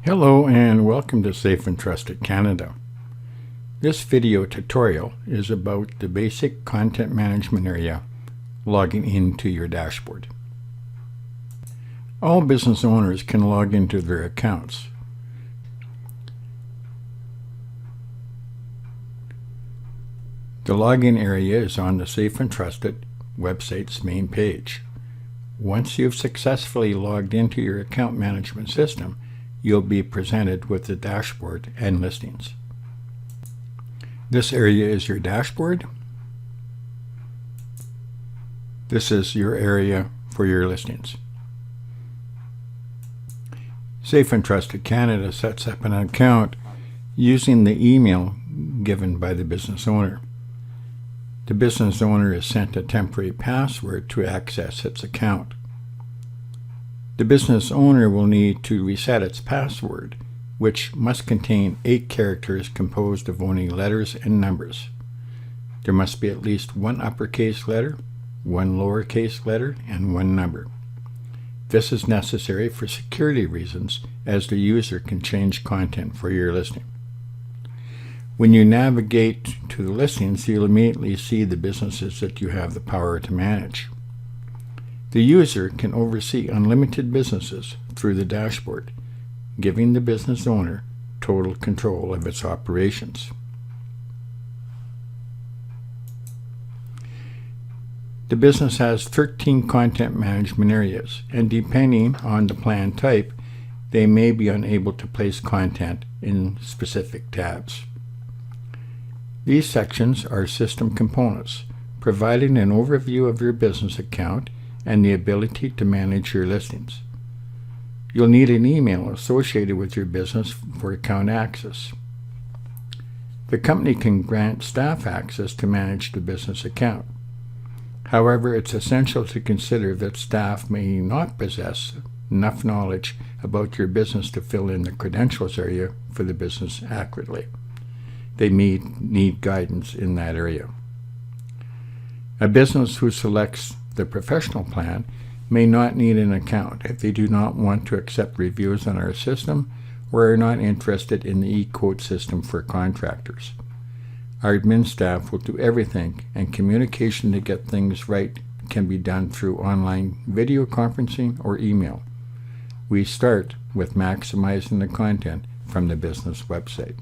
Hello and welcome to Safe and Trusted Canada. This video tutorial is about the basic content management area, logging into your dashboard. All business owners can log into their accounts. The login area is on the Safe and Trusted website's main page. Once you've successfully logged into your account management system, you'll be presented with the dashboard and listings. This area is your dashboard. This is your area for your listings. Safe and Trusted Canada sets up an account using the email given by the business owner. The business owner is sent a temporary password to access its account. The business owner will need to reset its password, which must contain 8 characters composed of only letters and numbers. There must be at least 1 uppercase letter, 1 lowercase letter, and 1 number. This is necessary for security reasons, as the user can change content for your listing. When you navigate to the listings, you'll immediately see the businesses that you have the power to manage. The user can oversee unlimited businesses through the dashboard, giving the business owner total control of its operations. The business has 13 content management areas, and depending on the plan type, they may be unable to place content in specific tabs. These sections are system components, providing an overview of your business account and the ability to manage your listings. You'll need an email associated with your business for account access. The company can grant staff access to manage the business account. However, it's essential to consider that staff may not possess enough knowledge about your business to fill in the credentials area for the business accurately. They may need guidance in that area. A business who selects the professional plan may not need an account if they do not want to accept reviews on our system or are not interested in the e-quote system for contractors. Our admin staff will do everything, and communication to get things right can be done through online video conferencing or email. We start with maximizing the content from the business website.